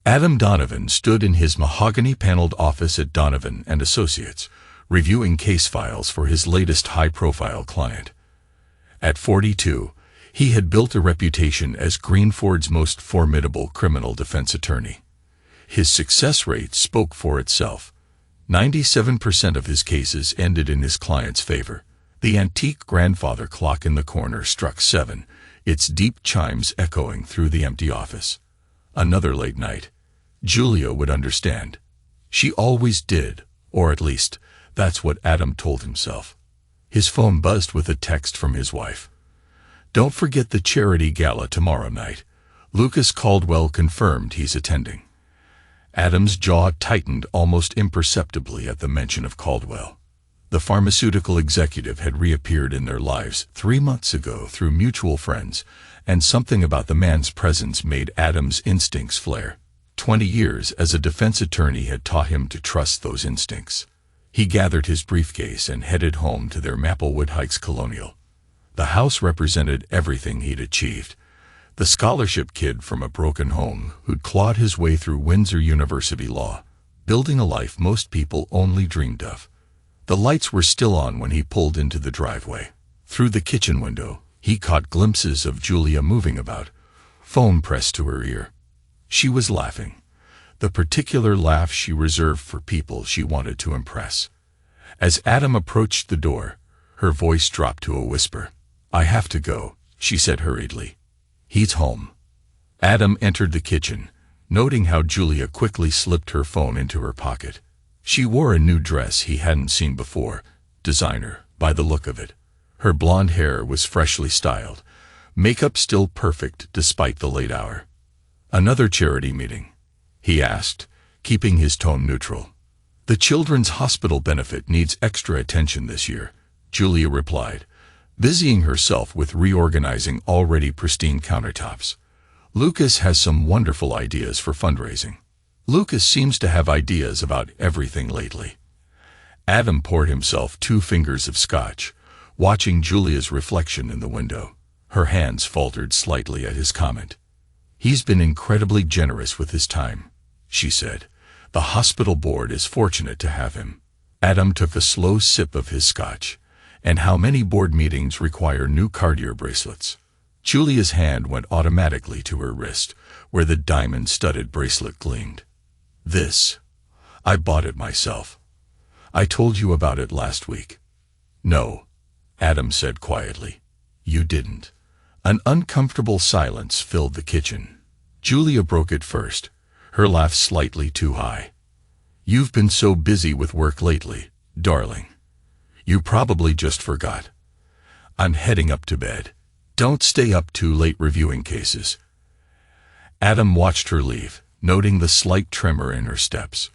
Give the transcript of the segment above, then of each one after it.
Adam Donovan stood in his mahogany-paneled office at Donovan and Associates, reviewing case files for his latest high-profile client. At 42, he had built a reputation as Greenford's most formidable criminal defense attorney. His success rate spoke for itself. 97% of his cases ended in his client's favor. The antique grandfather clock in the corner struck 7, its deep chimes echoing through the empty office. Another late night. Julia would understand. She always did, or at least, that's what Adam told himself. His phone buzzed with a text from his wife. "Don't forget the charity gala tomorrow night. Lucas Caldwell confirmed he's attending." Adam's jaw tightened almost imperceptibly at the mention of Caldwell. The pharmaceutical executive had reappeared in their lives 3 months ago through mutual friends, and something about the man's presence made Adam's instincts flare. 20 years as a defense attorney had taught him to trust those instincts. He gathered his briefcase and headed home to their Maplewood Heights colonial. The house represented everything he'd achieved. The scholarship kid from a broken home who'd clawed his way through Windsor University law, building a life most people only dreamed of. The lights were still on when he pulled into the driveway. Through the kitchen window, he caught glimpses of Julia moving about, phone pressed to her ear. She was laughing, the particular laugh she reserved for people she wanted to impress. As Adam approached the door, her voice dropped to a whisper. "I have to go," she said hurriedly. "He's home." Adam entered the kitchen, noting how Julia quickly slipped her phone into her pocket. She wore a new dress he hadn't seen before, designer, by the look of it. Her blonde hair was freshly styled, makeup still perfect despite the late hour. "Another charity meeting?" he asked, keeping his tone neutral. "The Children's Hospital benefit needs extra attention this year," Julia replied, busying herself with reorganizing already pristine countertops. "Lucas has some wonderful ideas for fundraising." Lucas seems to have ideas about everything lately. Adam poured himself 2 fingers of scotch, watching Julia's reflection in the window. Her hands faltered slightly at his comment. "He's been incredibly generous with his time," she said. "The hospital board is fortunate to have him." Adam took a slow sip of his scotch. "And how many board meetings require new Cartier bracelets?" Julia's hand went automatically to her wrist, where the diamond-studded bracelet gleamed. "This. I bought it myself. I told you about it last week." "No," Adam said quietly. "You didn't." An uncomfortable silence filled the kitchen. Julia broke it first, her laugh slightly too high. "You've been so busy with work lately, darling. You probably just forgot. I'm heading up to bed. Don't stay up too late reviewing cases." Adam watched her leave, noting the slight tremor in her steps.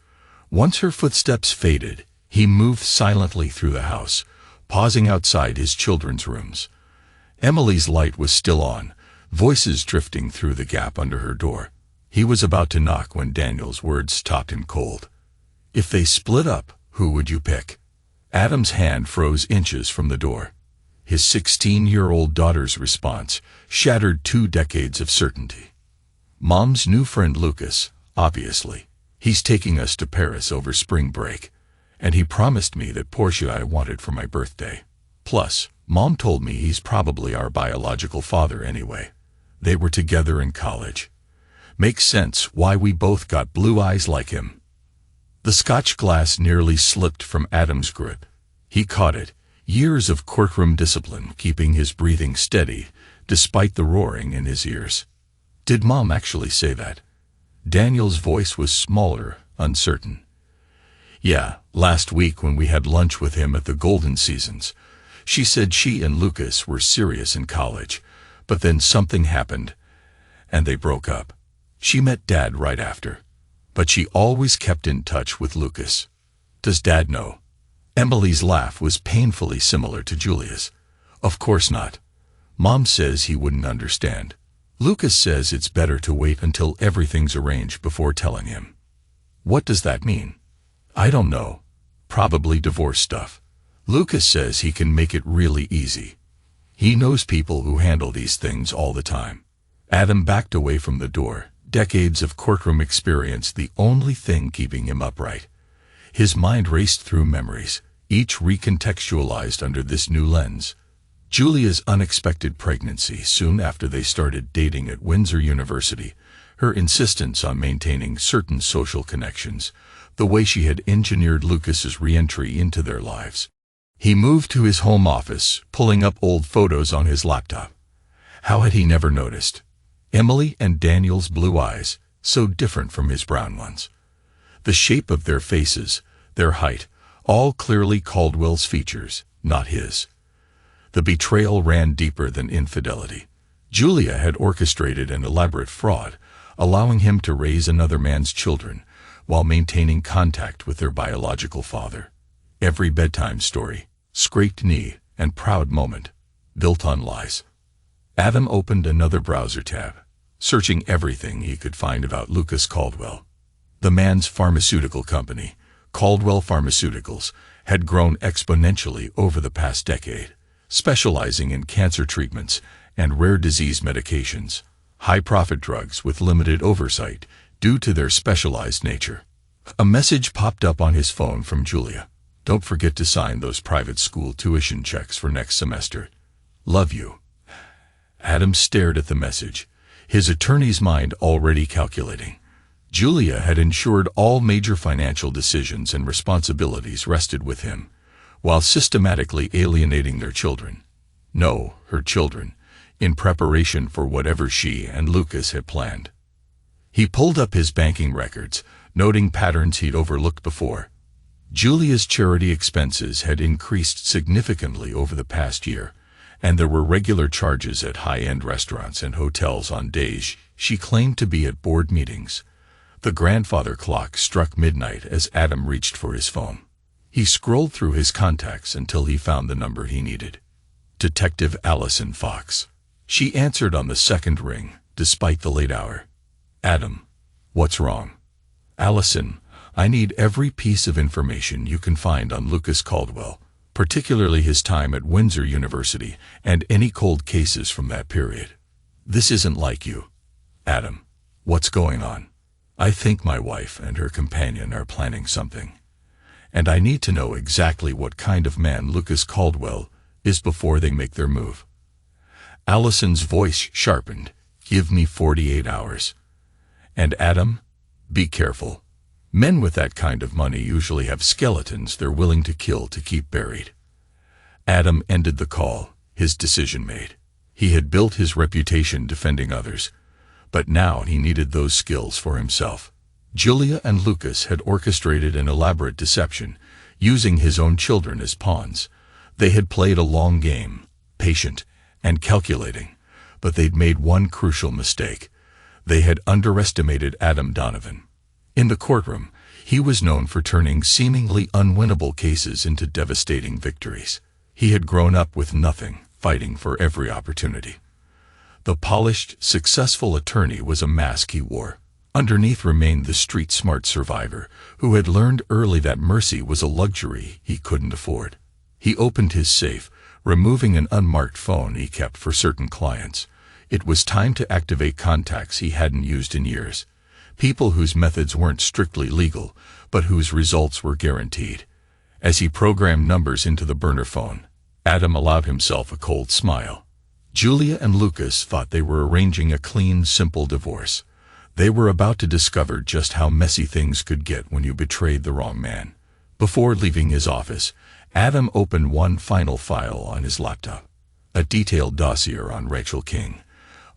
Once her footsteps faded, he moved silently through the house, pausing outside his children's rooms. Emily's light was still on, voices drifting through the gap under her door. He was about to knock when Daniel's words stopped him cold. "If they split up, who would you pick?" Adam's hand froze inches from the door. His 16-year-old daughter's response shattered 2 decades of certainty. "Mom's new friend Lucas, obviously. He's taking us to Paris over spring break. And he promised me that Porsche I wanted for my birthday. Plus, Mom told me he's probably our biological father anyway. They were together in college. Makes sense why we both got blue eyes like him." The scotch glass nearly slipped from Adam's grip. He caught it, years of courtroom discipline keeping his breathing steady, despite the roaring in his ears. "Did Mom actually say that?" Daniel's voice was smaller, uncertain. "Yeah, last week when we had lunch with him at the Golden Seasons. She said she and Lucas were serious in college, but then something happened, and they broke up. She met Dad right after. But she always kept in touch with Lucas." "Does Dad know?" Emily's laugh was painfully similar to Julia's. "Of course not. Mom says he wouldn't understand. Lucas says it's better to wait until everything's arranged before telling him." "What does that mean?" "I don't know. Probably divorce stuff. Lucas says he can make it really easy. He knows people who handle these things all the time." Adam backed away from the door, decades of courtroom experience the only thing keeping him upright. His mind raced through memories, each recontextualized under this new lens. Julia's unexpected pregnancy soon after they started dating at Windsor University, her insistence on maintaining certain social connections, the way she had engineered Lucas's re-entry into their lives. He moved to his home office, pulling up old photos on his laptop. How had he never noticed? Emily and Daniel's blue eyes, so different from his brown ones. The shape of their faces, their height, all clearly Caldwell's features, not his. The betrayal ran deeper than infidelity. Julia had orchestrated an elaborate fraud, allowing him to raise another man's children, while maintaining contact with their biological father. Every bedtime story, scraped knee, and proud moment, built on lies. Adam opened another browser tab, searching everything he could find about Lucas Caldwell. The man's pharmaceutical company, Caldwell Pharmaceuticals, had grown exponentially over the past decade, specializing in cancer treatments and rare disease medications, high-profit drugs with limited oversight due to their specialized nature. A message popped up on his phone from Julia. "Don't forget to sign those private school tuition checks for next semester. Love you." Adam stared at the message, his attorney's mind already calculating. Julia had ensured all major financial decisions and responsibilities rested with him, while systematically alienating their children. No, her children, in preparation for whatever she and Lucas had planned. He pulled up his banking records, noting patterns he'd overlooked before. Julia's charity expenses had increased significantly over the past year, and there were regular charges at high-end restaurants and hotels on days she claimed to be at board meetings. The grandfather clock struck midnight as Adam reached for his phone. He scrolled through his contacts until he found the number he needed. Detective Allison Fox. She answered on the second ring, despite the late hour. "Adam, what's wrong?" "Allison, I need every piece of information you can find on Lucas Caldwell, particularly his time at Windsor University and any cold cases from that period. This isn't like you." "Adam, what's going on?" "I think my wife and her companion are planning something. And I need to know exactly what kind of man Lucas Caldwell is before they make their move." Allison's voice sharpened. "Give me 48 hours. And Adam, be careful. Men with that kind of money usually have skeletons they're willing to kill to keep buried." Adam ended the call, his decision made. He had built his reputation defending others, but now he needed those skills for himself. Julia and Lucas had orchestrated an elaborate deception, using his own children as pawns. They had played a long game, patient and calculating, but they'd made one crucial mistake. They had underestimated Adam Donovan. In the courtroom, he was known for turning seemingly unwinnable cases into devastating victories. He had grown up with nothing, fighting for every opportunity. The polished, successful attorney was a mask he wore. Underneath remained the street-smart survivor, who had learned early that mercy was a luxury he couldn't afford. He opened his safe, removing an unmarked phone he kept for certain clients. It was time to activate contacts he hadn't used in years. People whose methods weren't strictly legal, but whose results were guaranteed. As he programmed numbers into the burner phone, Adam allowed himself a cold smile. Julia and Lucas thought they were arranging a clean, simple divorce. They were about to discover just how messy things could get when you betrayed the wrong man. Before leaving his office, Adam opened one final file on his laptop. A detailed dossier on Rachel King,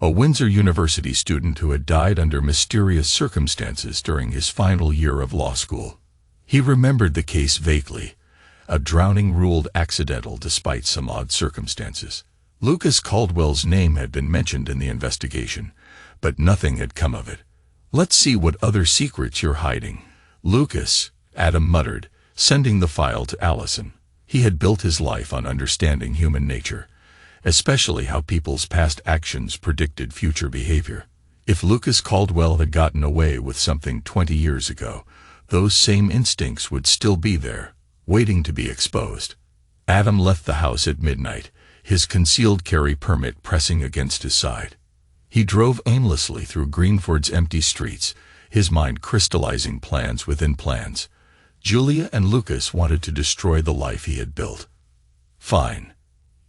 a Windsor University student who had died under mysterious circumstances during his final year of law school. He remembered the case vaguely. A drowning ruled accidental despite some odd circumstances. Lucas Caldwell's name had been mentioned in the investigation, but nothing had come of it. "Let's see what other secrets you're hiding, Lucas," Adam muttered, sending the file to Allison. He had built his life on understanding human nature, especially how people's past actions predicted future behavior. If Lucas Caldwell had gotten away with something 20 years ago, those same instincts would still be there, waiting to be exposed. Adam left the house at midnight, his concealed carry permit pressing against his side. He drove aimlessly through Greenford's empty streets, his mind crystallizing plans within plans. Julia and Lucas wanted to destroy the life he had built. Fine.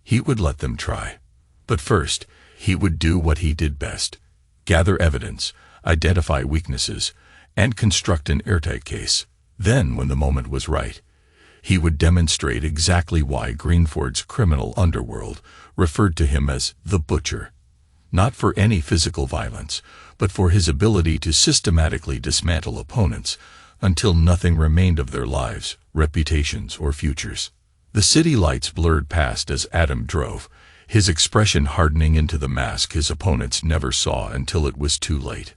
He would let them try. But first, he would do what he did best: gather evidence, identify weaknesses, and construct an airtight case. Then, when the moment was right, he would demonstrate exactly why Greenford's criminal underworld referred to him as the Butcher. Not for any physical violence, but for his ability to systematically dismantle opponents until nothing remained of their lives, reputations, or futures. The city lights blurred past as Adam drove, his expression hardening into the mask his opponents never saw until it was too late.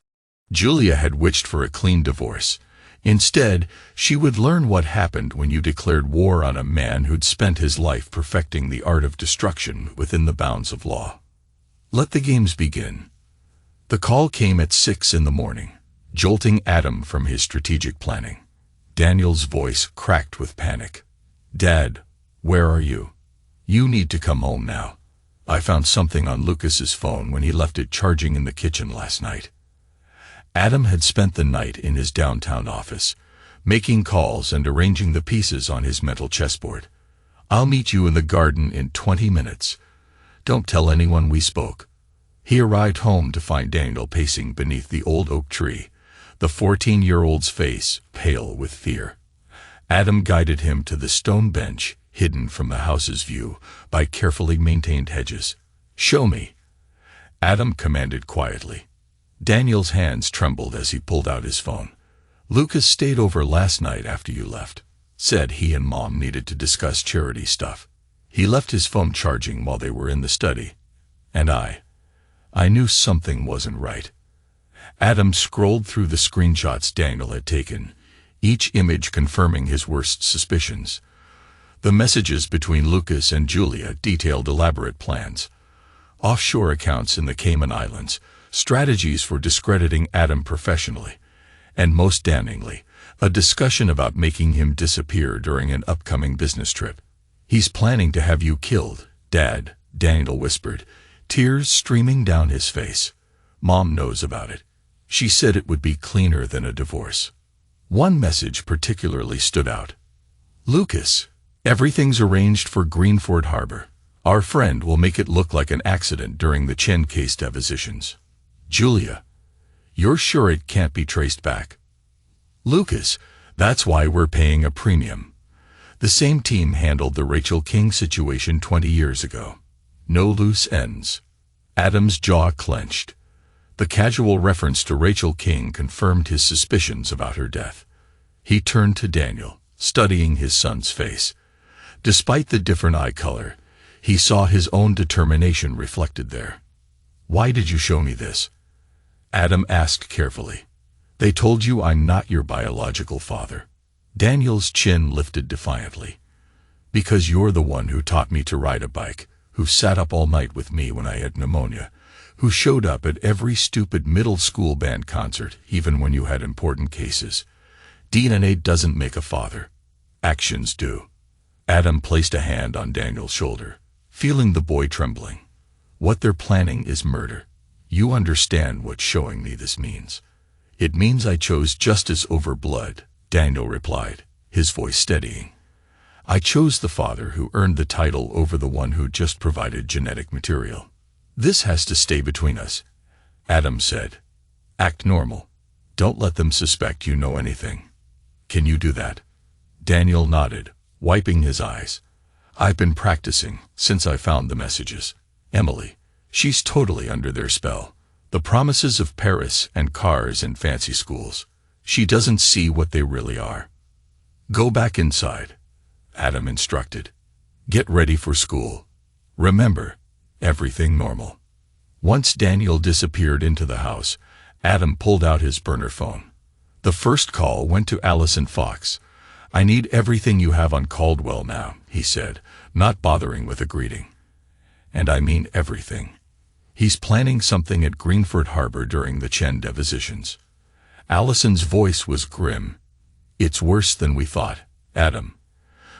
Julia had wished for a clean divorce. Instead, she would learn what happened when you declared war on a man who'd spent his life perfecting the art of destruction within the bounds of law. Let the games begin. The call came at 6 in the morning, jolting Adam from his strategic planning. Daniel's voice cracked with panic. "Dad, where are you? You need to come home now. I found something on Lucas's phone when he left it charging in the kitchen last night." Adam had spent the night in his downtown office, making calls and arranging the pieces on his mental chessboard. "I'll meet you in the garden in 20 minutes. Don't tell anyone we spoke." He arrived home to find Daniel pacing beneath the old oak tree, the 14-year-old's face pale with fear. Adam guided him to the stone bench, hidden from the house's view by carefully maintained hedges. "Show me," Adam commanded quietly. Daniel's hands trembled as he pulled out his phone. "Lucas stayed over last night after you left. Said he and Mom needed to discuss charity stuff. He left his phone charging while they were in the study. And I knew something wasn't right." Adam scrolled through the screenshots Daniel had taken, each image confirming his worst suspicions. The messages between Lucas and Julia detailed elaborate plans. Offshore accounts in the Cayman Islands, strategies for discrediting Adam professionally, and most damningly, a discussion about making him disappear during an upcoming business trip. "He's planning to have you killed, Dad," Daniel whispered, tears streaming down his face. "Mom knows about it. She said it would be cleaner than a divorce." One message particularly stood out. "Lucas, everything's arranged for Greenford Harbor. Our friend will make it look like an accident during the Chen case depositions. Julia, you're sure it can't be traced back?" "Lucas, that's why we're paying a premium. The same team handled the Rachel King situation 20 years ago. No loose ends." Adam's jaw clenched. The casual reference to Rachel King confirmed his suspicions about her death. He turned to Daniel, studying his son's face. Despite the different eye color, he saw his own determination reflected there. "Why did you show me this?" Adam asked carefully. "They told you I'm not your biological father." Daniel's chin lifted defiantly. "Because you're the one who taught me to ride a bike, who sat up all night with me when I had pneumonia, who showed up at every stupid middle school band concert even when you had important cases. DNA doesn't make a father. Actions do." Adam placed a hand on Daniel's shoulder, feeling the boy trembling. "What they're planning is murder. You understand what showing me this means?" "It means I chose justice over blood," Daniel replied, his voice steadying. "I chose the father who earned the title over the one who just provided genetic material." "This has to stay between us," Adam said. "Act normal. Don't let them suspect you know anything. Can you do that?" Daniel nodded, wiping his eyes. "I've been practicing since I found the messages. Emily, she's totally under their spell. The promises of Paris and cars and fancy schools. She doesn't see what they really are." "Go back inside," Adam instructed. "Get ready for school. Remember, everything normal." Once Daniel disappeared into the house, Adam pulled out his burner phone. The first call went to Allison Fox. "I need everything you have on Caldwell now," he said, not bothering with a greeting. "And I mean everything. He's planning something at Greenford Harbor during the Chen depositions." Allison's voice was grim. "It's worse than we thought, Adam.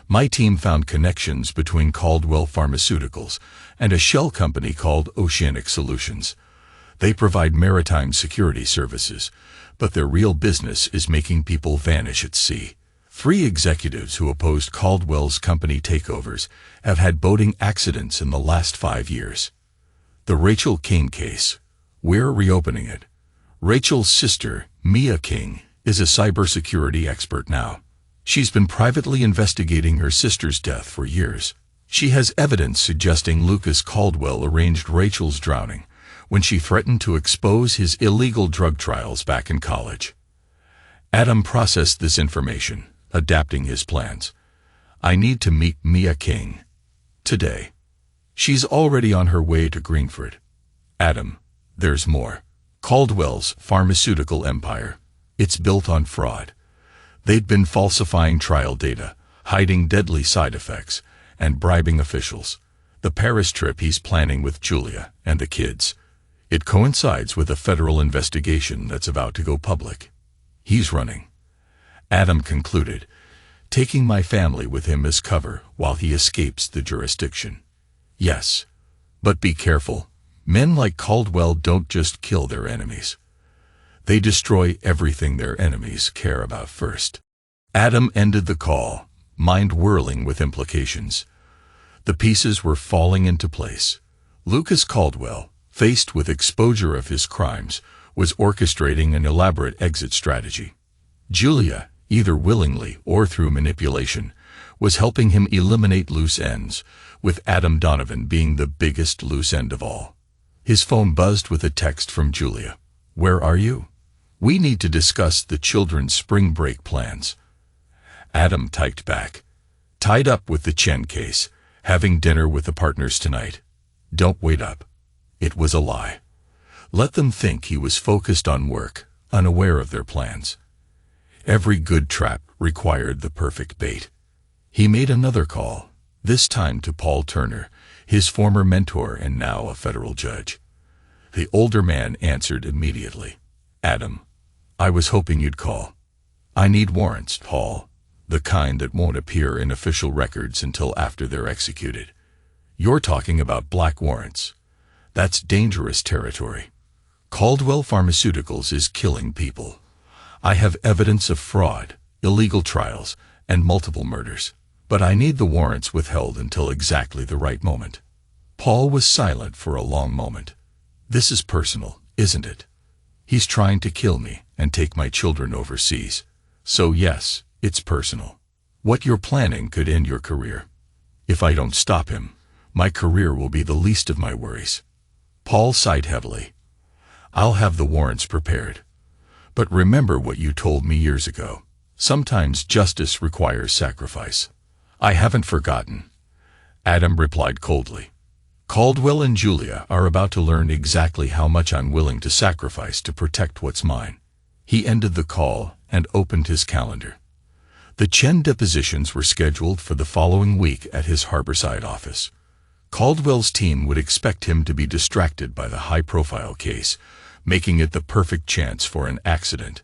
My team found connections between Caldwell Pharmaceuticals and a shell company called Oceanic Solutions. They provide maritime security services, but their real business is making people vanish at sea. 3 executives who opposed Caldwell's company takeovers have had boating accidents in the last 5 years. The Rachel King case. We're reopening it. Rachel's sister, Mia King, is a cybersecurity expert now. She's been privately investigating her sister's death for years. She has evidence suggesting Lucas Caldwell arranged Rachel's drowning when she threatened to expose his illegal drug trials back in college. Adam processed this information, adapting his plans. I need to meet Mia King today. She's already on her way to Greenford. Adam, there's more. Caldwell's pharmaceutical empire. It's built on fraud. They'd been falsifying trial data, hiding deadly side effects, and bribing officials. The Paris trip he's planning with Julia and the kids. It coincides with a federal investigation that's about to go public. He's running. Adam concluded, taking my family with him as cover while he escapes the jurisdiction. Yes, but be careful. Men like Caldwell don't just kill their enemies. They destroy everything their enemies care about first. Adam ended the call, mind whirling with implications. The pieces were falling into place. Lucas Caldwell, faced with exposure of his crimes, was orchestrating an elaborate exit strategy. Julia, either willingly or through manipulation, was helping him eliminate loose ends, with Adam Donovan being the biggest loose end of all. His phone buzzed with a text from Julia. Where are you? We need to discuss the children's spring break plans. Adam typed back. Tied up with the Chen case, having dinner with the partners tonight. Don't wait up. It was a lie. Let them think he was focused on work, unaware of their plans. Every good trap required the perfect bait. He made another call, this time to Paul Turner, his former mentor and now a federal judge. The older man answered immediately. Adam, I was hoping you'd call. I need warrants, Paul, the kind that won't appear in official records until after they're executed. You're talking about black warrants. That's dangerous territory. Caldwell Pharmaceuticals is killing people. I have evidence of fraud, illegal trials, and multiple murders, but I need the warrants withheld until exactly the right moment. Paul was silent for a long moment. This is personal, isn't it? He's trying to kill me and take my children overseas. So yes, it's personal. What you're planning could end your career. If I don't stop him, my career will be the least of my worries. Paul sighed heavily. I'll have the warrants prepared. But remember what you told me years ago. Sometimes justice requires sacrifice. I haven't forgotten. Adam replied coldly. Caldwell and Julia are about to learn exactly how much I'm willing to sacrifice to protect what's mine. He ended the call and opened his calendar. The Chen depositions were scheduled for the following week at his Harborside office. Caldwell's team would expect him to be distracted by the high-profile case, making it the perfect chance for an accident.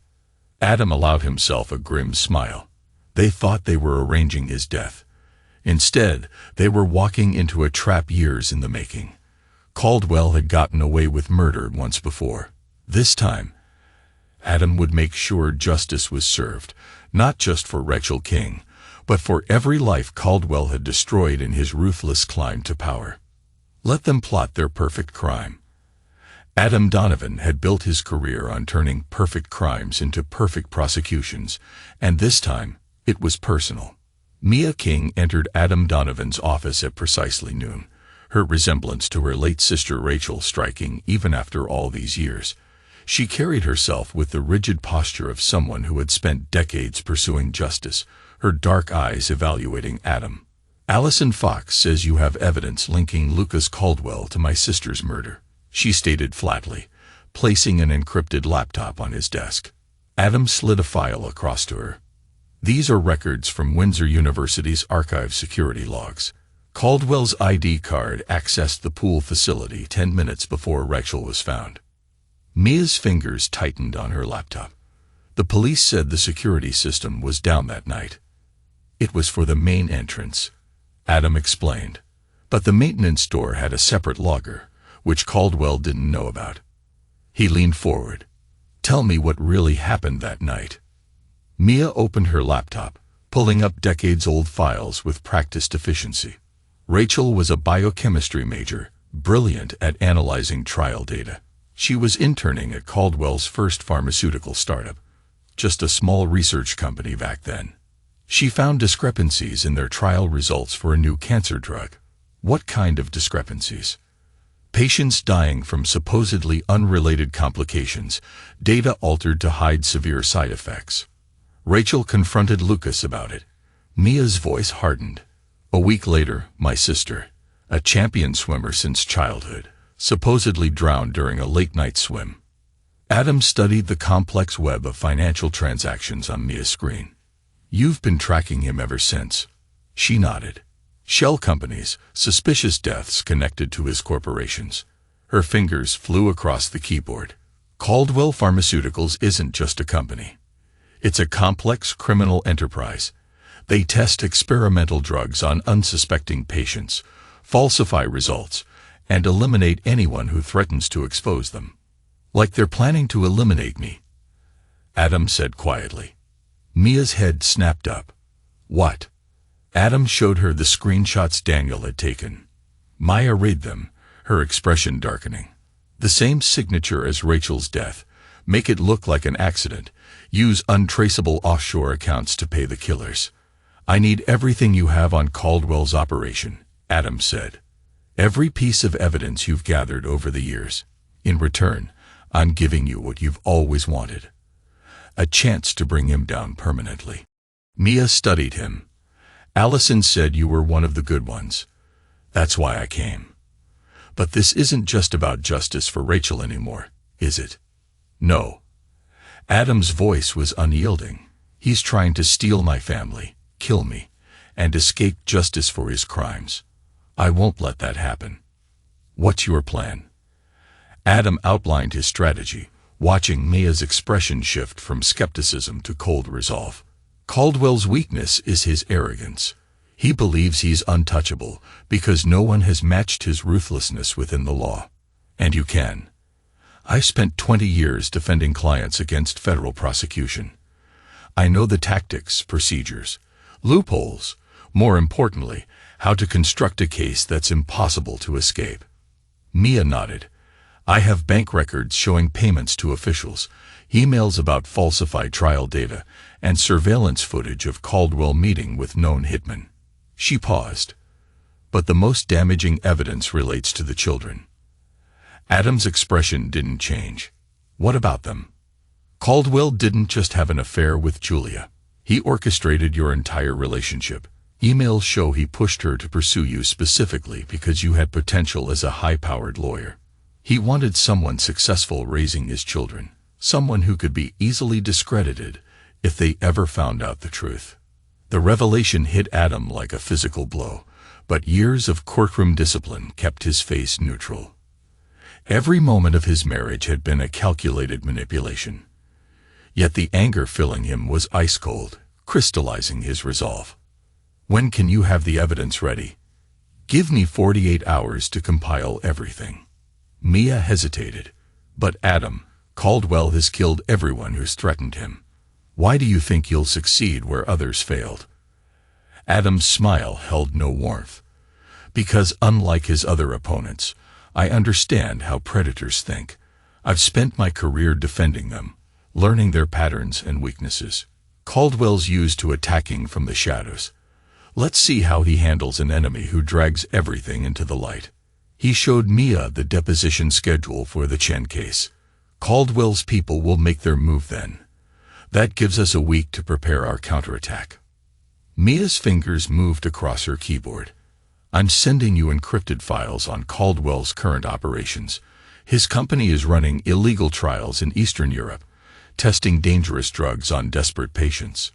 Adam allowed himself a grim smile. They thought they were arranging his death. Instead, they were walking into a trap years in the making. Caldwell had gotten away with murder once before. This time, Adam would make sure justice was served, not just for Rachel King, but for every life Caldwell had destroyed in his ruthless climb to power. Let them plot their perfect crime. Adam Donovan had built his career on turning perfect crimes into perfect prosecutions, and this time, it was personal. Mia King entered Adam Donovan's office at precisely noon, her resemblance to her late sister Rachel striking even after all these years. She carried herself with the rigid posture of someone who had spent decades pursuing justice, her dark eyes evaluating Adam. Allison Fox says you have evidence linking Lucas Caldwell to my sister's murder, she stated flatly, placing an encrypted laptop on his desk. Adam slid a file across to her. These are records from Windsor University's archive security logs. Caldwell's ID card accessed the pool facility 10 minutes before Rachel was found. Mia's fingers tightened on her laptop. The police said the security system was down that night. It was for the main entrance, Adam explained. But the maintenance door had a separate logger, which Caldwell didn't know about. He leaned forward. Tell me what really happened that night. Mia opened her laptop, pulling up decades-old files with practiced efficiency. Rachel was a biochemistry major, brilliant at analyzing trial data. She was interning at Caldwell's first pharmaceutical startup, just a small research company back then. She found discrepancies in their trial results for a new cancer drug. What kind of discrepancies? Patients dying from supposedly unrelated complications, data altered to hide severe side effects. Rachel confronted Lucas about it. Mia's voice hardened. A week later, my sister, a champion swimmer since childhood, supposedly drowned during a late-night swim. Adam studied the complex web of financial transactions on Mia's screen. You've been tracking him ever since. She nodded. Shell companies, suspicious deaths connected to his corporations. Her fingers flew across the keyboard. Caldwell Pharmaceuticals isn't just a company. It's a complex criminal enterprise. They test experimental drugs on unsuspecting patients, falsify results, and eliminate anyone who threatens to expose them. Like they're planning to eliminate me, Adam said quietly. Mia's head snapped up. What? Adam showed her the screenshots Daniel had taken. Maya read them, her expression darkening. The same signature as Rachel's death. Make it look like an accident. Use untraceable offshore accounts to pay the killers. I need everything you have on Caldwell's operation, Adam said. Every piece of evidence you've gathered over the years. In return, I'm giving you what you've always wanted. A chance to bring him down permanently. Mia studied him. Allison said you were one of the good ones. That's why I came. But this isn't just about justice for Rachel anymore, is it? No. Adam's voice was unyielding. He's trying to steal my family, kill me, and escape justice for his crimes. I won't let that happen. What's your plan? Adam outlined his strategy, watching Mia's expression shift from skepticism to cold resolve. Caldwell's weakness is his arrogance. He believes he's untouchable because no one has matched his ruthlessness within the law. And you can. I spent 20 years defending clients against federal prosecution. I know the tactics, procedures, loopholes, more importantly, how to construct a case that's impossible to escape. Mia nodded. I have bank records showing payments to officials, emails about falsified trial data, and surveillance footage of Caldwell meeting with known hitmen. She paused. But the most damaging evidence relates to the children. Adam's expression didn't change. What about them? Caldwell didn't just have an affair with Julia. He orchestrated your entire relationship. Emails show he pushed her to pursue you specifically because you had potential as a high-powered lawyer. He wanted someone successful raising his children, someone who could be easily discredited if they ever found out the truth. The revelation hit Adam like a physical blow, but years of courtroom discipline kept his face neutral. Every moment of his marriage had been a calculated manipulation. Yet the anger filling him was ice-cold, crystallizing his resolve. When can you have the evidence ready? Give me 48 hours to compile everything. Mia hesitated. But Adam, Caldwell has killed everyone who's threatened him. Why do you think you'll succeed where others failed? Adam's smile held no warmth. Because unlike his other opponents, I understand how predators think. I've spent my career defending them, learning their patterns and weaknesses. Caldwell's used to attacking from the shadows. Let's see how he handles an enemy who drags everything into the light. He showed Mia the deposition schedule for the Chen case. Caldwell's people will make their move then. That gives us a week to prepare our counterattack. Mia's fingers moved across her keyboard. I'm sending you encrypted files on Caldwell's current operations. His company is running illegal trials in Eastern Europe, testing dangerous drugs on desperate patients.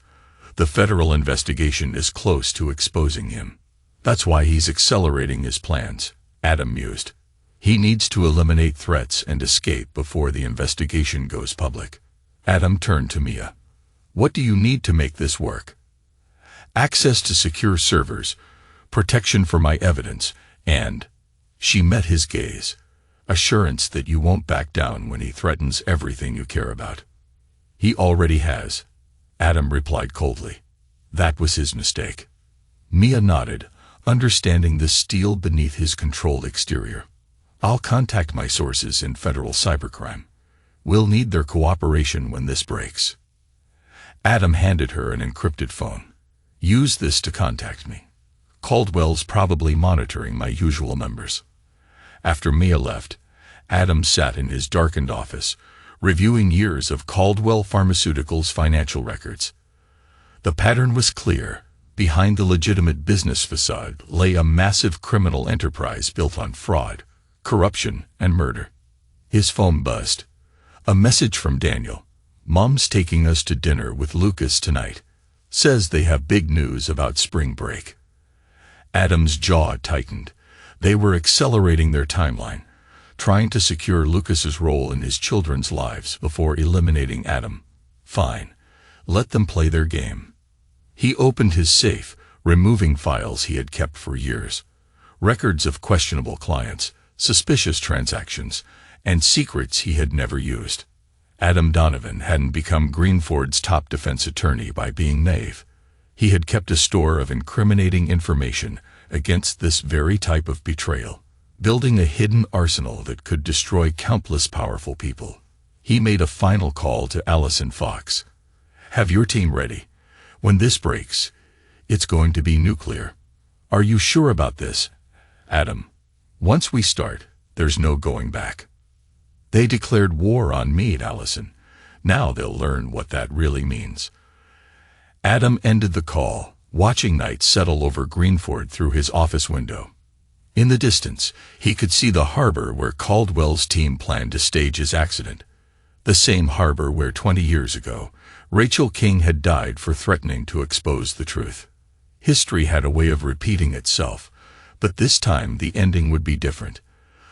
The federal investigation is close to exposing him. That's why he's accelerating his plans, Adam mused. He needs to eliminate threats and escape before the investigation goes public. Adam turned to Mia. What do you need to make this work? Access to secure servers, protection for my evidence, and... She met his gaze. assurance that you won't back down when he threatens everything you care about. He already has, Adam replied coldly. That was his mistake. Mia nodded, understanding the steel beneath his controlled exterior. I'll contact my sources in federal cybercrime. We'll need their cooperation when this breaks. Adam handed her an encrypted phone. Use this to contact me. Caldwell's probably monitoring my usual members. After Mia left, Adam sat in his darkened office, reviewing years of Caldwell Pharmaceuticals' financial records. The pattern was clear. Behind the legitimate business facade lay a massive criminal enterprise built on fraud, corruption, and murder. His phone buzzed. A message from Daniel. Mom's taking us to dinner with Lucas tonight. Says they have big news about spring break. Adam's jaw tightened. They were accelerating their timeline, trying to secure Lucas's role in his children's lives before eliminating Adam. Fine. Let them play their game. He opened his safe, removing files he had kept for years. Records of questionable clients, suspicious transactions, and secrets he had never used. Adam Donovan hadn't become Greenford's top defense attorney by being naive. He had kept a store of incriminating information against this very type of betrayal, building a hidden arsenal that could destroy countless powerful people. He made a final call to Allison Fox. Have your team ready. When this breaks, it's going to be nuclear. Are you sure about this, Adam? Once we start, there's no going back. They declared war on me, Allison. Now they'll learn what that really means. Adam ended the call, watching night settle over Greenford through his office window. In the distance, he could see the harbor where Caldwell's team planned to stage his accident. The same harbor where 20 years ago, Rachel King had died for threatening to expose the truth. History had a way of repeating itself, but this time the ending would be different.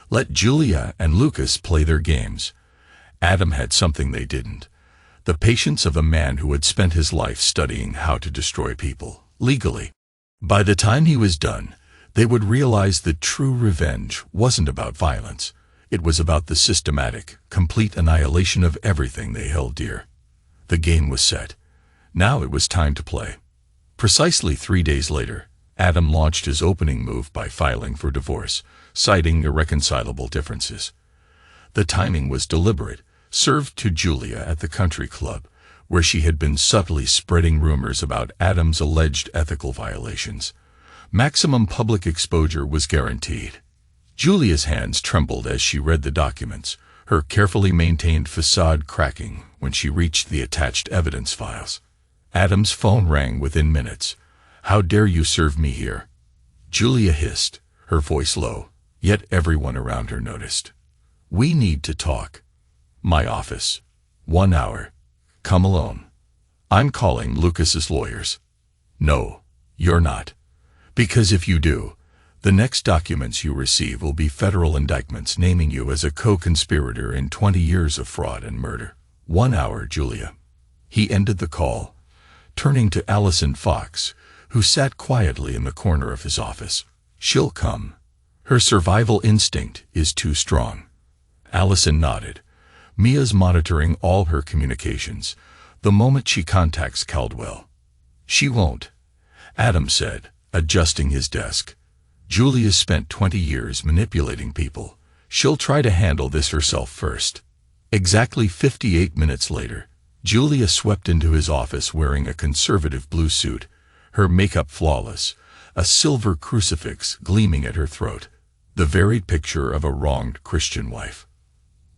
Let Julia and Lucas play their games. Adam had something they didn't: the patience of a man who had spent his life studying how to destroy people, legally. By the time he was done, they would realize that true revenge wasn't about violence. It was about the systematic, complete annihilation of everything they held dear. The game was set. Now it was time to play. Precisely 3 days later, Adam launched his opening move by filing for divorce, citing irreconcilable differences. The timing was deliberate, served to Julia at the country club, where she had been subtly spreading rumors about Adam's alleged ethical violations. Maximum public exposure was guaranteed. Julia's hands trembled as she read the documents, her carefully maintained facade cracking when she reached the attached evidence files. Adam's phone rang within minutes. How dare you serve me here? Julia hissed, her voice low, yet everyone around her noticed. We need to talk. My office. 1 hour. Come alone. I'm calling Lucas's lawyers. No, you're not. Because if you do, the next documents you receive will be federal indictments naming you as a co-conspirator in 20 years of fraud and murder. 1 hour, Julia. He ended the call, turning to Allison Fox, who sat quietly in the corner of his office. She'll come. Her survival instinct is too strong. Allison nodded. Mia's monitoring all her communications, the moment she contacts Caldwell. She won't, Adam said, adjusting his desk. Julia's spent 20 years manipulating people. She'll try to handle this herself first. Exactly 58 minutes later, Julia swept into his office wearing a conservative blue suit, her makeup flawless, a silver crucifix gleaming at her throat, the very picture of a wronged Christian wife.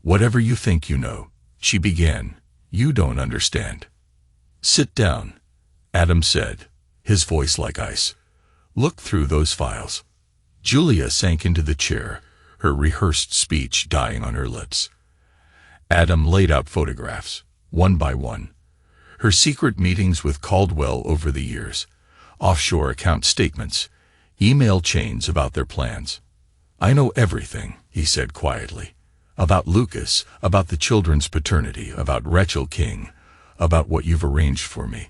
Whatever you think you know, she began, you don't understand. Sit down, Adam said, his voice like ice. Look through those files. Julia sank into the chair, her rehearsed speech dying on her lips. Adam laid out photographs, one by one. Her secret meetings with Caldwell over the years, offshore account statements, email chains about their plans. I know everything, he said quietly. About Lucas, about the children's paternity, about Rachel King, about what you've arranged for me.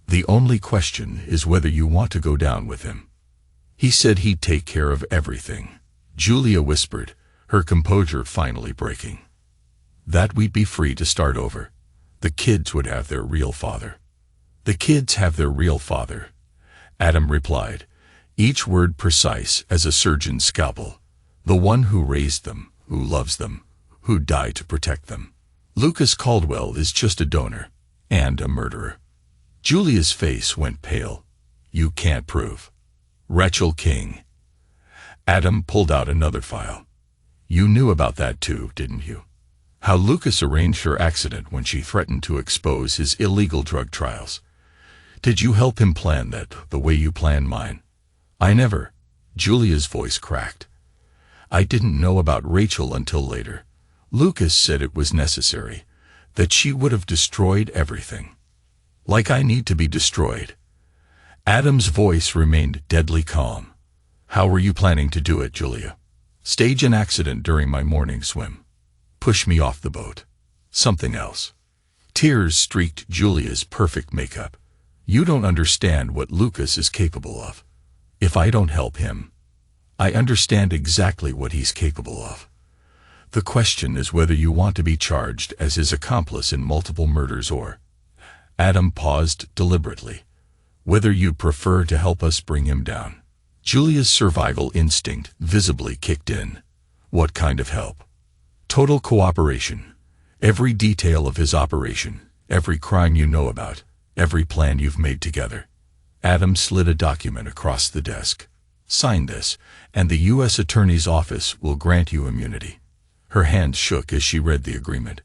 The only question is whether you want to go down with him. He said he'd take care of everything, Julia whispered, her composure finally breaking. That we'd be free to start over. The kids would have their real father. The kids have their real father, Adam replied, each word precise as a surgeon's scalpel. The one who raised them, who loves them, who died to protect them. Lucas Caldwell is just a donor and a murderer. Julia's face went pale. You can't prove. Rachel King. Adam pulled out another file. You knew about that too, didn't you? How Lucas arranged her accident when she threatened to expose his illegal drug trials. Did you help him plan that the way you planned mine? I never. Julia's voice cracked. I didn't know about Rachel until later. Lucas said it was necessary, that she would have destroyed everything. Like I need to be destroyed. Adam's voice remained deadly calm. How were you planning to do it, Julia? Stage an accident during my morning swim. Push me off the boat. Something else. Tears streaked Julia's perfect makeup. You don't understand what Lucas is capable of. If I don't help him, I understand exactly what he's capable of. The question is whether you want to be charged as his accomplice in multiple murders or... Adam paused deliberately. Whether you'd prefer to help us bring him down. Julia's survival instinct visibly kicked in. What kind of help? Total cooperation. Every detail of his operation, every crime you know about, every plan you've made together. Adam slid a document across the desk. Sign this, and the U.S. Attorney's Office will grant you immunity. Her hand shook as she read the agreement.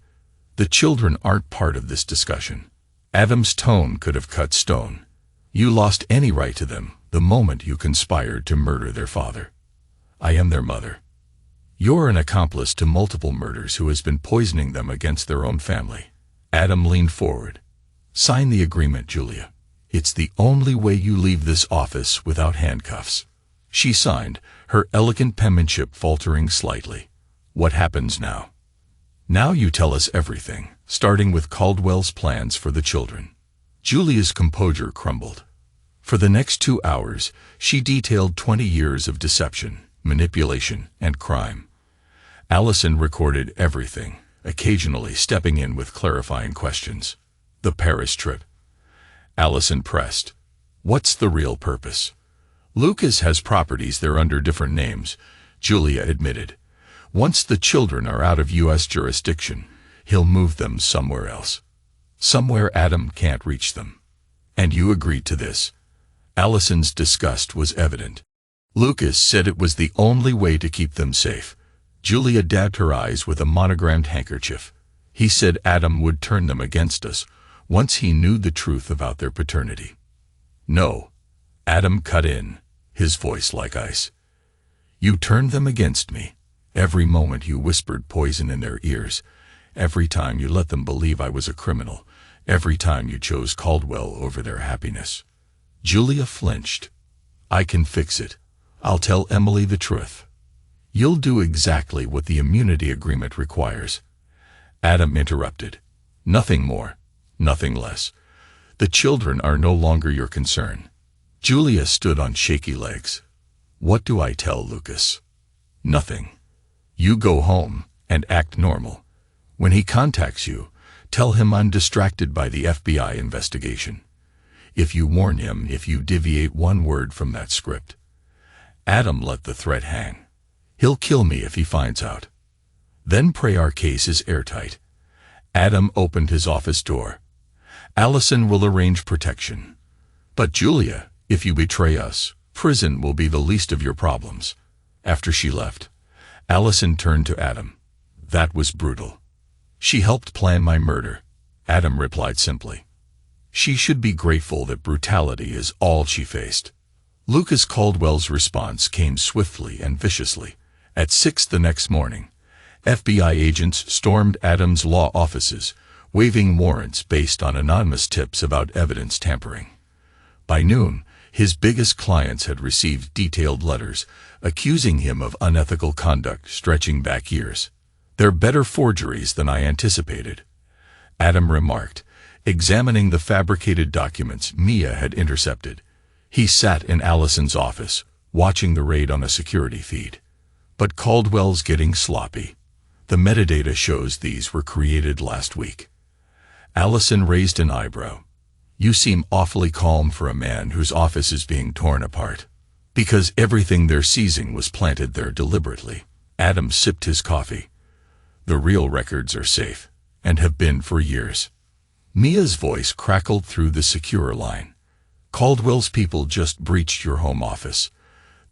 The children aren't part of this discussion. Adam's tone could have cut stone. You lost any right to them the moment you conspired to murder their father. I am their mother. You're an accomplice to multiple murders who has been poisoning them against their own family. Adam leaned forward. Sign the agreement, Julia. It's the only way you leave this office without handcuffs. She signed, her elegant penmanship faltering slightly. What happens now? Now you tell us everything, starting with Caldwell's plans for the children. Julia's composure crumbled. For the next 2 hours, she detailed 20 years of deception, manipulation, and crime. Allison recorded everything, occasionally stepping in with clarifying questions. The Paris trip. Allison pressed. What's the real purpose? Lucas has properties there under different names, Julia admitted. Once the children are out of U.S. jurisdiction, he'll move them somewhere else. Somewhere Adam can't reach them. And you agreed to this. Allison's disgust was evident. Lucas said it was the only way to keep them safe. Julia dabbed her eyes with a monogrammed handkerchief. He said Adam would turn them against us once he knew the truth about their paternity. No. Adam cut in, his voice like ice. You turned them against me. Every moment you whispered poison in their ears. Every time you let them believe I was a criminal. Every time you chose Caldwell over their happiness. Julia flinched. I can fix it. I'll tell Emily the truth. You'll do exactly what the immunity agreement requires. Adam interrupted. Nothing more, nothing less. The children are no longer your concern. Julia stood on shaky legs. What do I tell Lucas? Nothing. You go home and act normal. When he contacts you, tell him I'm distracted by the FBI investigation. If you warn him if you deviate one word from that script. Adam let the threat hang. He'll kill me if he finds out. Then pray our case is airtight. Adam opened his office door. Allison will arrange protection. But Julia, if you betray us, prison will be the least of your problems. After she left, Allison turned to Adam. That was brutal. She helped plan my murder, Adam replied simply. She should be grateful that brutality is all she faced. Lucas Caldwell's response came swiftly and viciously. At 6 the next morning, FBI agents stormed Adam's law offices, waving warrants based on anonymous tips about evidence tampering. By noon, his biggest clients had received detailed letters accusing him of unethical conduct stretching back years. They're better forgeries than I anticipated, Adam remarked, examining the fabricated documents Mia had intercepted. He sat in Allison's office, watching the raid on a security feed. But Caldwell's getting sloppy. The metadata shows these were created last week. Allison raised an eyebrow. You seem awfully calm for a man whose office is being torn apart. Because everything they're seizing was planted there deliberately. Adam sipped his coffee. The real records are safe, and have been for years. Mia's voice crackled through the secure line. Caldwell's people just breached your home office.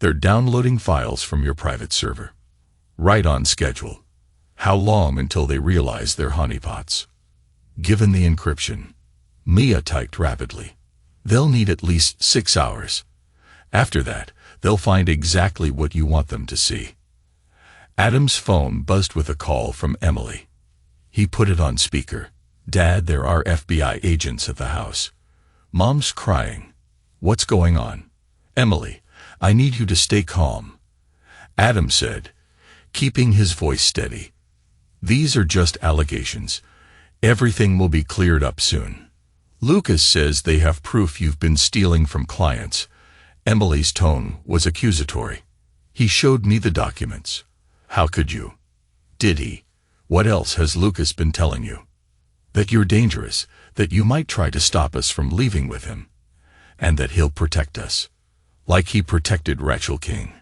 They're downloading files from your private server. Right on schedule. How long until they realize they're honeypots? Given the encryption, Mia typed rapidly. They'll need at least 6 hours. After that, they'll find exactly what you want them to see. Adam's phone buzzed with a call from Emily. He put it on speaker. Dad, there are FBI agents at the house. Mom's crying. What's going on? Emily, I need you to stay calm. Adam said, keeping his voice steady. These are just allegations. Everything will be cleared up soon. Lucas says they have proof you've been stealing from clients. Emily's tone was accusatory. He showed me the documents. How could you? Did he? What else has Lucas been telling you? That you're dangerous, that you might try to stop us from leaving with him, and that he'll protect us, like he protected Rachel King.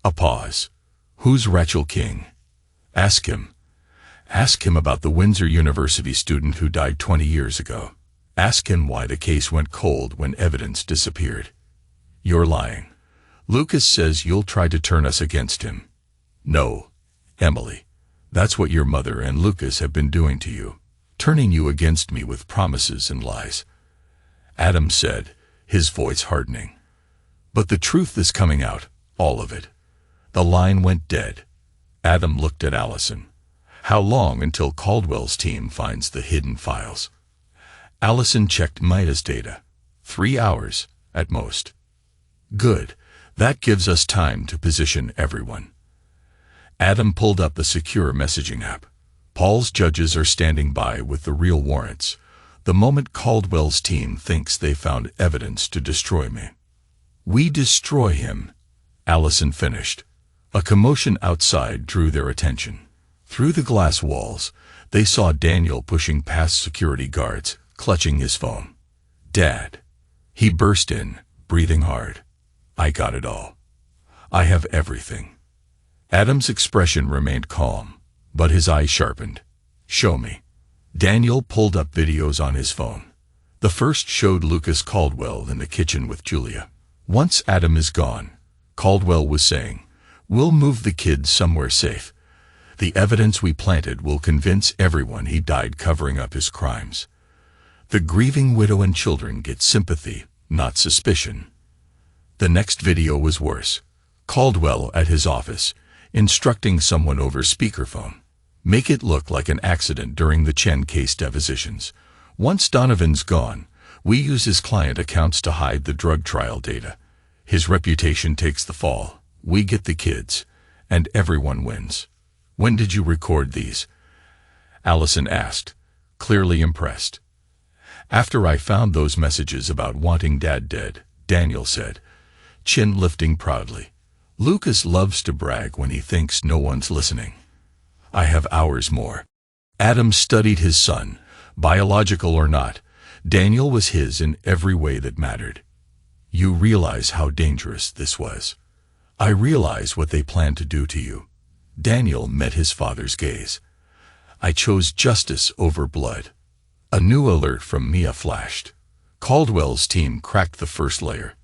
A pause. Who's Rachel King? Ask him. Ask him about the Windsor University student who died 20 years ago. Ask him why the case went cold when evidence disappeared. You're lying. Lucas says you'll try to turn us against him. No, Emily. That's what your mother and Lucas have been doing to you, turning you against me with promises and lies. Adam said, his voice hardening. But the truth is coming out, all of it. The line went dead. Adam looked at Allison. How long until Caldwell's team finds the hidden files? Allison checked Maya's data. 3 hours, at most. Good. That gives us time to position everyone. Adam pulled up the secure messaging app. Paul's judges are standing by with the real warrants. The moment Caldwell's team thinks they found evidence to destroy me. We destroy him, Allison finished. A commotion outside drew their attention. Through the glass walls, they saw Daniel pushing past security guards, clutching his phone. Dad. He burst in, breathing hard. I got it all. I have everything. Adam's expression remained calm, but his eyes sharpened. Show me. Daniel pulled up videos on his phone. The first showed Lucas Caldwell in the kitchen with Julia. Once Adam is gone, Caldwell was saying, we'll move the kids somewhere safe. The evidence we planted will convince everyone he died covering up his crimes. The grieving widow and children get sympathy, not suspicion. The next video was worse. Caldwell at his office, instructing someone over speakerphone. Make it look like an accident during the Chen case depositions. Once Donovan's gone, we use his client accounts to hide the drug trial data. His reputation takes the fall. We get the kids, and everyone wins. When did you record these? Allison asked, clearly impressed. After I found those messages about wanting Dad dead, Daniel said, chin lifting proudly. Lucas loves to brag when he thinks no one's listening. I have hours more. Adam studied his son, biological or not. Daniel was his in every way that mattered. You realize how dangerous this was. I realize what they planned to do to you. Daniel met his father's gaze. I chose justice over blood. A new alert from Mia flashed. Caldwell's team cracked the first layer.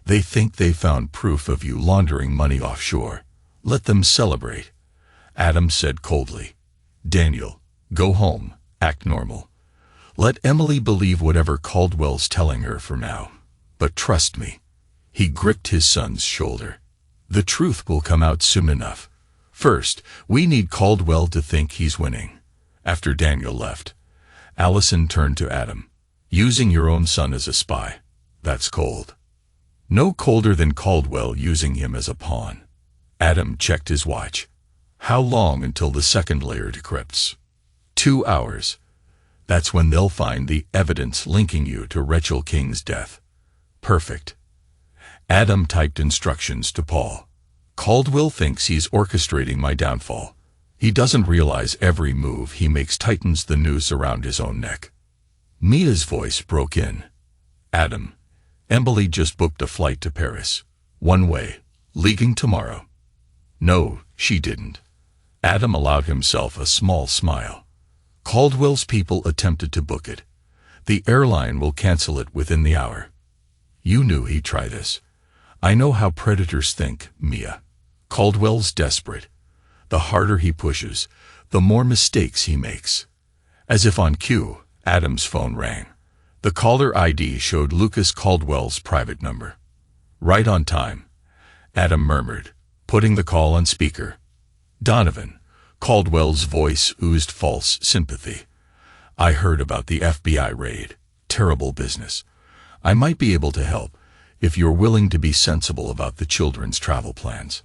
They think they found proof of you laundering money offshore. Let them celebrate. Adam said coldly. Daniel, go home, act normal. Let Emily believe whatever Caldwell's telling her for now. But trust me. He gripped his son's shoulder. The truth will come out soon enough. First, we need Caldwell to think he's winning. After Daniel left, Allison turned to Adam. Using your own son as a spy. That's cold. No colder than Caldwell using him as a pawn. Adam checked his watch. How long until the second layer decrypts? 2 hours. That's when they'll find the evidence linking you to Rachel King's death. Perfect. Adam typed instructions to Paul. Caldwell thinks he's orchestrating my downfall. He doesn't realize every move he makes tightens the noose around his own neck. Mia's voice broke in. Adam, Emily just booked a flight to Paris. One way, leaving tomorrow. No, she didn't. Adam allowed himself a small smile. Caldwell's people attempted to book it. The airline will cancel it within the hour. You knew he'd try this. I know how predators think, Mia. Caldwell's desperate. The harder he pushes, the more mistakes he makes. As if on cue, Adam's phone rang. The caller ID showed Lucas Caldwell's private number. Right on time, Adam murmured, putting the call on speaker. Donovan. Caldwell's voice oozed false sympathy. I heard about the FBI raid. Terrible business. I might be able to help, if you're willing to be sensible about the children's travel plans.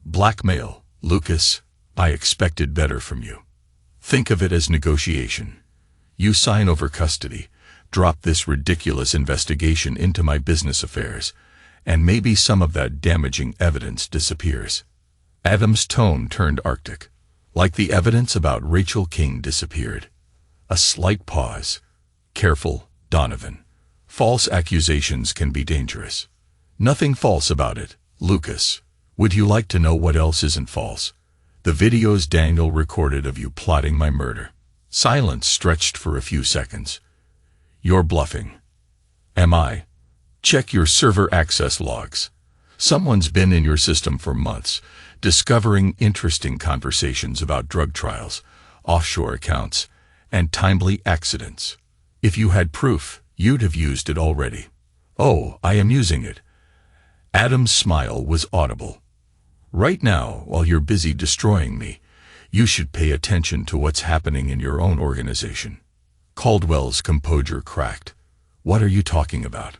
Blackmail, Lucas. I expected better from you. Think of it as negotiation. You sign over custody, drop this ridiculous investigation into my business affairs, and maybe some of that damaging evidence disappears. Adam's tone turned arctic, like the evidence about Rachel King disappeared. A slight pause. Careful, Donovan. False accusations can be dangerous. Nothing false about it, Lucas. Would you like to know what else isn't false? The videos Daniel recorded of you plotting my murder. Silence stretched for a few seconds. You're bluffing. Am I? Check your server access logs. Someone's been in your system for months, discovering interesting conversations about drug trials, offshore accounts, and timely accidents. If you had proof, you'd have used it already. Oh, I am using it. Adam's smile was audible. Right now, while you're busy destroying me, you should pay attention to what's happening in your own organization. Caldwell's composure cracked. What are you talking about?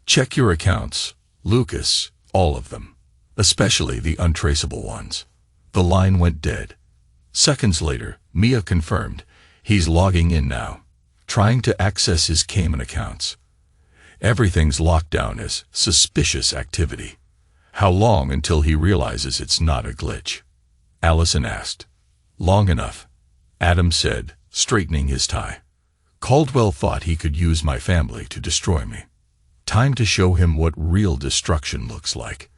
Check your accounts, Lucas, all of them, especially the untraceable ones. The line went dead. Seconds later, Mia confirmed, he's logging in now, trying to access his Cayman accounts. Everything's locked down as suspicious activity. How long until he realizes it's not a glitch? Allison asked. Long enough, Adam said, straightening his tie. Caldwell thought he could use my family to destroy me. Time to show him what real destruction looks like.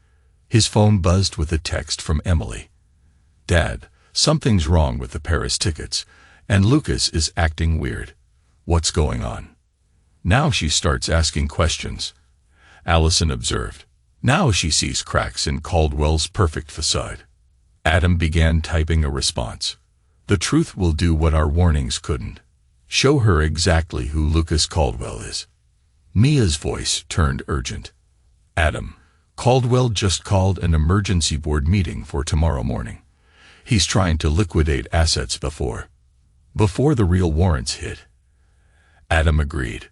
His phone buzzed with a text from Emily. Dad, something's wrong with the Paris tickets, and Lucas is acting weird. What's going on? Now she starts asking questions, Allison observed. Now she sees cracks in Caldwell's perfect facade. Adam began typing a response. The truth will do what our warnings couldn't. Show her exactly who Lucas Caldwell is. Mia's voice turned urgent. Adam, Caldwell just called an emergency board meeting for tomorrow morning. He's trying to liquidate assets before the real warrants hit. Adam agreed.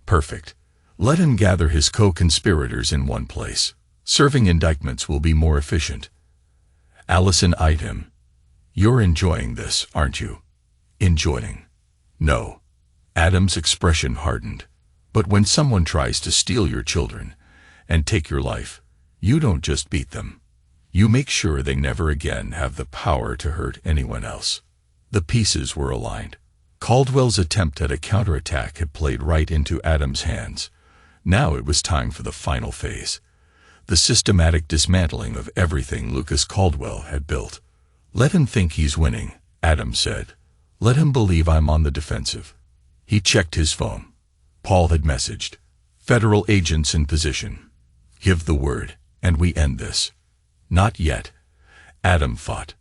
Perfect. Let him gather his co-conspirators in one place. Serving indictments will be more efficient. Allison eyed him. You're enjoying this, aren't you? Enjoying? No. Adam's expression hardened. But when someone tries to steal your children and take your life, you don't just beat them. You make sure they never again have the power to hurt anyone else. The pieces were aligned. Caldwell's attempt at a counterattack had played right into Adam's hands. Now it was time for the final phase. The systematic dismantling of everything Lucas Caldwell had built. Let him think he's winning, Adam said. Let him believe I'm on the defensive. He checked his phone. Paul had messaged. Federal agents in position. Give the word, and we end this. Not yet. Adam fought.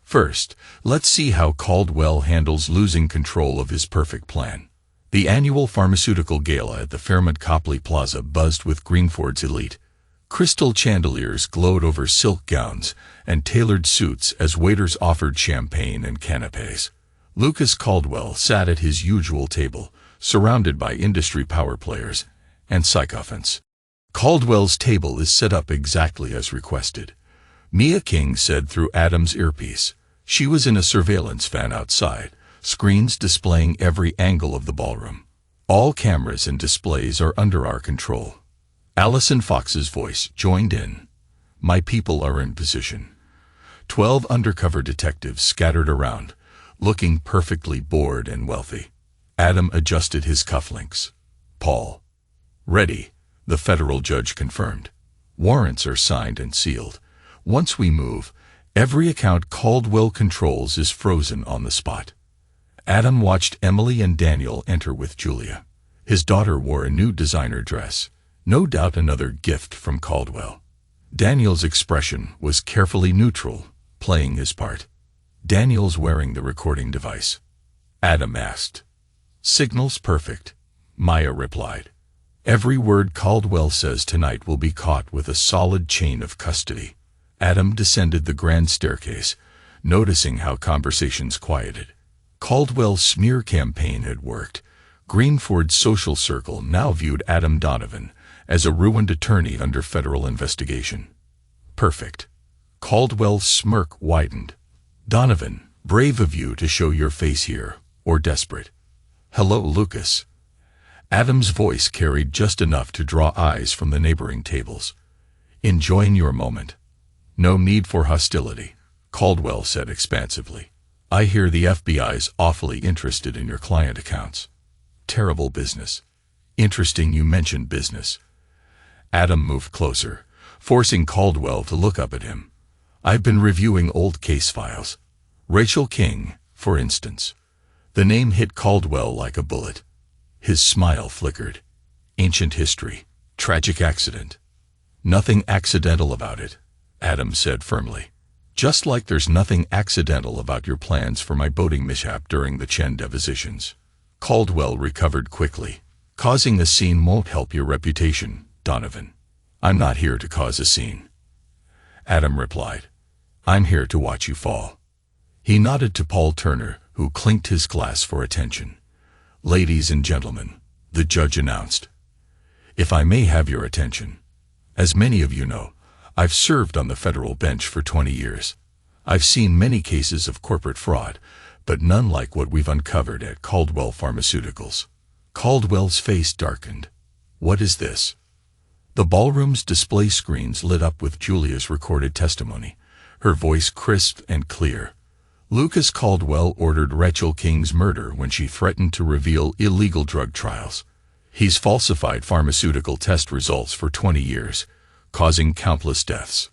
First, let's see how Caldwell handles losing control of his perfect plan. The annual pharmaceutical gala at the Fairmont Copley Plaza buzzed with Greenford's elite. Crystal chandeliers glowed over silk gowns and tailored suits as waiters offered champagne and canapes. Lucas Caldwell sat at his usual table, surrounded by industry power players and sycophants. Caldwell's table is set up exactly as requested, Mia King said through Adam's earpiece. She was in a surveillance van outside, screens displaying every angle of the ballroom. All cameras and displays are under our control. Allison Fox's voice joined in. My people are in position. 12 undercover detectives scattered around, looking perfectly bored and wealthy. Adam adjusted his cufflinks. Paul. Ready, the federal judge confirmed. Warrants are signed and sealed. Once we move, every account Caldwell controls is frozen on the spot. Adam watched Emily and Daniel enter with Julia. His daughter wore a new designer dress, no doubt another gift from Caldwell. Daniel's expression was carefully neutral, playing his part. Daniel's wearing the recording device. Adam asked. Signal's perfect, Maya replied. Every word Caldwell says tonight will be caught with a solid chain of custody. Adam descended the grand staircase, noticing how conversations quieted. Caldwell's smear campaign had worked. Greenford's social circle now viewed Adam Donovan as a ruined attorney under federal investigation. Perfect. Caldwell's smirk widened. Donovan, brave of you to show your face here, or desperate. Hello, Lucas. Adam's voice carried just enough to draw eyes from the neighboring tables. Enjoying your moment. No need for hostility, Caldwell said expansively. I hear the FBI's awfully interested in your client accounts. Terrible business. Interesting you mentioned business. Adam moved closer, forcing Caldwell to look up at him. I've been reviewing old case files. Rachel King, for instance. The name hit Caldwell like a bullet. His smile flickered. Ancient history. Tragic accident. Nothing accidental about it, Adam said firmly. Just like there's nothing accidental about your plans for my boating mishap during the Chen depositions. Caldwell recovered quickly. Causing a scene won't help your reputation, Donovan. I'm not here to cause a scene. Adam replied. I'm here to watch you fall. He nodded to Paul Turner, who clinked his glass for attention. Ladies and gentlemen, the judge announced. If I may have your attention. As many of you know, I've served on the federal bench for 20 years. I've seen many cases of corporate fraud, but none like what we've uncovered at Caldwell Pharmaceuticals. Caldwell's face darkened. What is this? The ballroom's display screens lit up with Julia's recorded testimony, her voice crisp and clear. Lucas Caldwell ordered Rachel King's murder when she threatened to reveal illegal drug trials. He's falsified pharmaceutical test results for 20 years, causing countless deaths.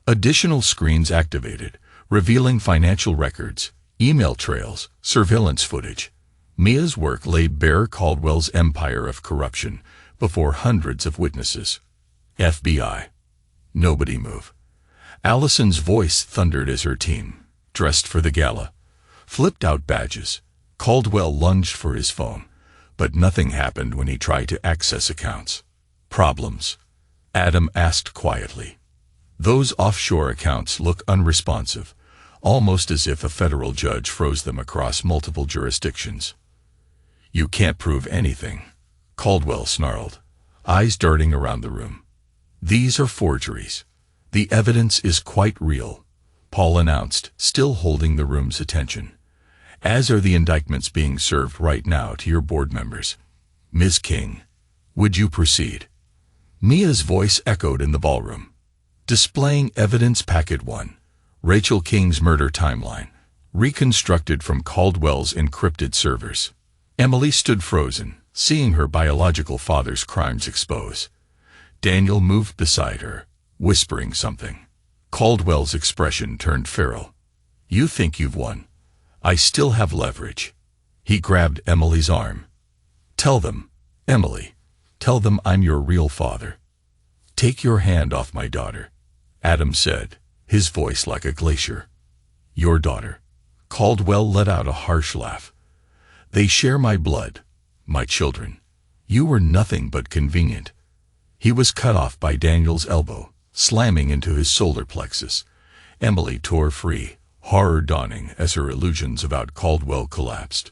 Additional screens activated, revealing financial records, email trails, surveillance footage. Mia's work laid bare Caldwell's empire of corruption before hundreds of witnesses. FBI. Nobody move. Allison's voice thundered as her team, dressed for the gala, flipped out badges. Caldwell lunged for his phone, but nothing happened when he tried to access accounts. Problems? Adam asked quietly. Those offshore accounts look unresponsive, almost as if a federal judge froze them across multiple jurisdictions. You can't prove anything, Caldwell snarled, eyes darting around the room. These are forgeries. The evidence is quite real, Paul announced, still holding the room's attention. As are the indictments being served right now to your board members. Ms. King, would you proceed? Mia's voice echoed in the ballroom. Displaying evidence packet 1, Rachel King's murder timeline, reconstructed from Caldwell's encrypted servers. Emily stood frozen, seeing her biological father's crimes exposed. Daniel moved beside her, whispering something. Caldwell's expression turned feral. You think you've won. I still have leverage. He grabbed Emily's arm. Tell them, Emily, tell them I'm your real father. Take your hand off my daughter, Adam said, his voice like a glacier. Your daughter. Caldwell let out a harsh laugh. They share my blood, my children. You were nothing but convenient. He was cut off by Daniel's elbow, slamming into his solar plexus. Emily tore free, horror dawning as her illusions about Caldwell collapsed.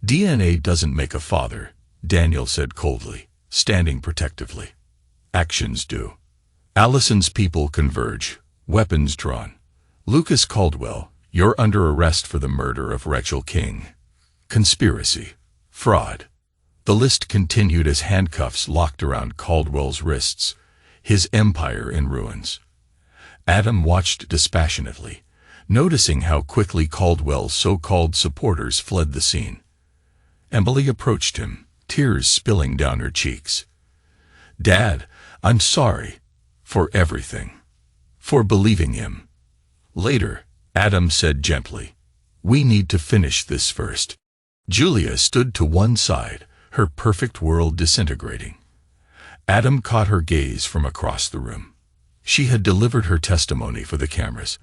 DNA doesn't make a father, Daniel said coldly, standing protectively. Actions do. Allison's people converge, weapons drawn. Lucas Caldwell, you're under arrest for the murder of Rachel King. Conspiracy. Fraud. The list continued as handcuffs locked around Caldwell's wrists, his empire in ruins. Adam watched dispassionately, noticing how quickly Caldwell's so-called supporters fled the scene. Emily approached him, tears spilling down her cheeks. "Dad, I'm sorry. For everything. For believing him." Later, Adam said gently, "We need to finish this first." Julia stood to one side, her perfect world disintegrating. Adam caught her gaze from across the room. She had delivered her testimony for the cameras,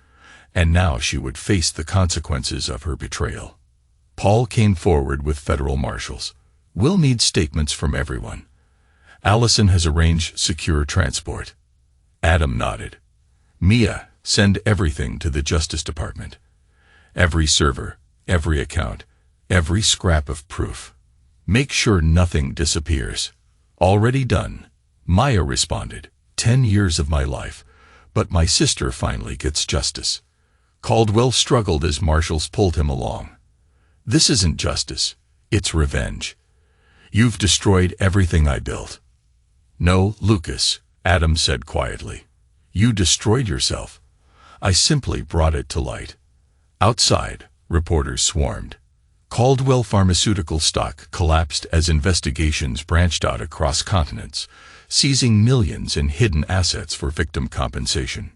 and now she would face the consequences of her betrayal. Paul came forward with federal marshals. "We'll need statements from everyone. Allison has arranged secure transport." Adam nodded. "Mia, send everything to the Justice Department. Every server, every account, every scrap of proof. Make sure nothing disappears." "Already done," Maya responded. 10 years of my life, but my sister finally gets justice." Caldwell struggled as marshals pulled him along. "This isn't justice, it's revenge. You've destroyed everything I built." "No, Lucas," Adam said quietly. "You destroyed yourself. I simply brought it to light." Outside, reporters swarmed. Caldwell Pharmaceutical stock collapsed as investigations branched out across continents, seizing millions in hidden assets for victim compensation.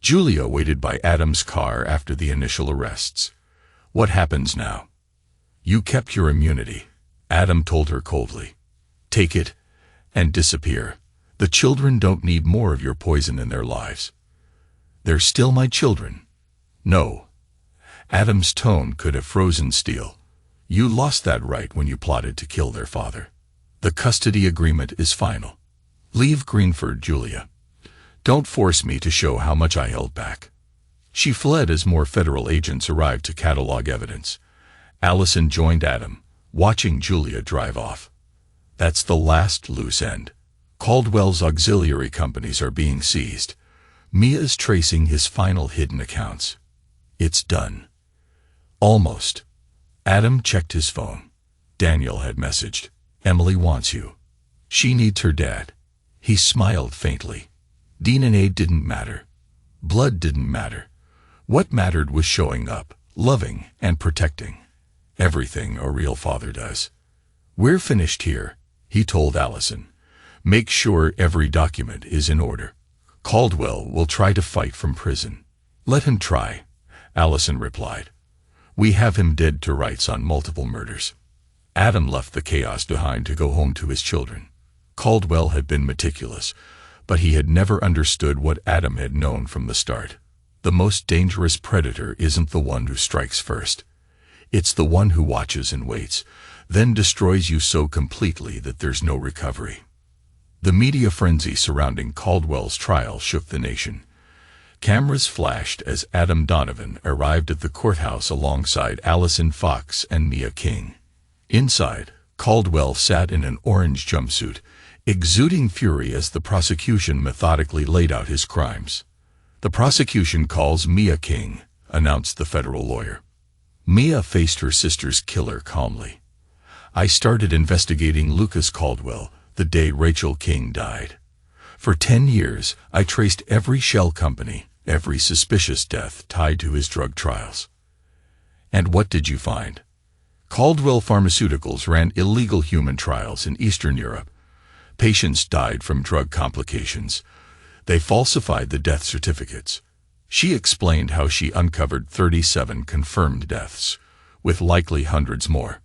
Julia waited by Adam's car after the initial arrests. "What happens now?" "You kept your immunity," Adam told her coldly. "Take it and disappear. The children don't need more of your poison in their lives." "They're still my children." "No." Adam's tone could have frozen steel. "You lost that right when you plotted to kill their father. The custody agreement is final. Leave Greenford, Julia. Don't force me to show how much I held back." She fled as more federal agents arrived to catalog evidence. Allison joined Adam, watching Julia drive off. "That's the last loose end. Caldwell's auxiliary companies are being seized. Mia's tracing his final hidden accounts. It's done." "Almost." Adam checked his phone. Daniel had messaged, "Emily wants you. She needs her dad." He smiled faintly. DNA didn't matter. Blood didn't matter. What mattered was showing up, loving and protecting. Everything a real father does. "We're finished here," he told Allison. "Make sure every document is in order. Caldwell will try to fight from prison." "Let him try," Allison replied. "We have him dead to rights on multiple murders." Adam left the chaos behind to go home to his children. Caldwell had been meticulous, but he had never understood what Adam had known from the start. The most dangerous predator isn't the one who strikes first. It's the one who watches and waits, then destroys you so completely that there's no recovery. The media frenzy surrounding Caldwell's trial shook the nation. Cameras flashed as Adam Donovan arrived at the courthouse alongside Allison Fox and Mia King. Inside, Caldwell sat in an orange jumpsuit, exuding fury as the prosecution methodically laid out his crimes. "The prosecution calls Mia King," announced the federal lawyer. Mia faced her sister's killer calmly. "I started investigating Lucas Caldwell the day Rachel King died. For 10 years, I traced every shell company, every suspicious death tied to his drug trials." "And what did you find?" "Caldwell Pharmaceuticals ran illegal human trials in Eastern Europe. Patients died from drug complications. They falsified the death certificates." She explained how she uncovered 37 confirmed deaths, with likely hundreds more.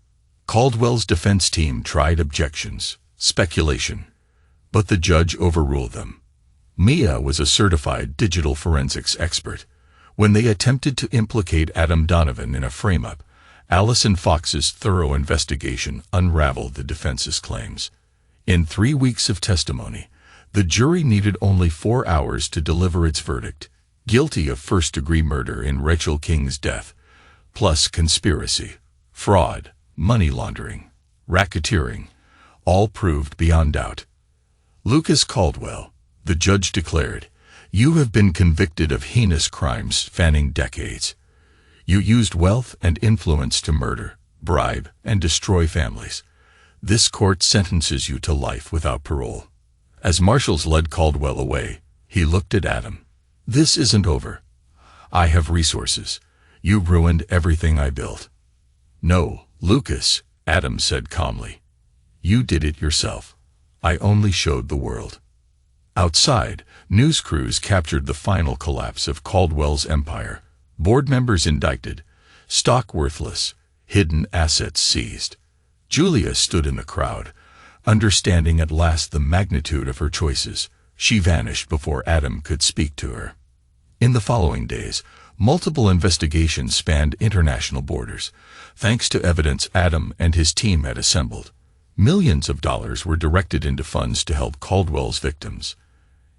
Caldwell's defense team tried objections, speculation, but the judge overruled them. Mia was a certified digital forensics expert. When they attempted to implicate Adam Donovan in a frame-up, Allison Fox's thorough investigation unraveled the defense's claims. In 3 weeks of testimony, the jury needed only 4 hours to deliver its verdict: guilty of first-degree murder in Rachel King's death, plus conspiracy, fraud, money laundering, racketeering, all proved beyond doubt. "Lucas Caldwell," the judge declared, "you have been convicted of heinous crimes spanning decades. You used wealth and influence to murder, bribe, and destroy families. This court sentences you to life without parole." As marshals led Caldwell away, he looked at Adam. This isn't over. I have resources. You ruined everything I built. No, Lucas, Adam said calmly. You did it yourself. I only showed the world. Outside, news crews captured the final collapse of Caldwell's empire. Board members indicted, stock worthless, hidden assets seized. Julia stood in the crowd, understanding at last the magnitude of her choices. She vanished before Adam could speak to her. In the following days, multiple investigations spanned international borders. Thanks to evidence Adam and his team had assembled, millions of dollars were directed into funds to help Caldwell's victims.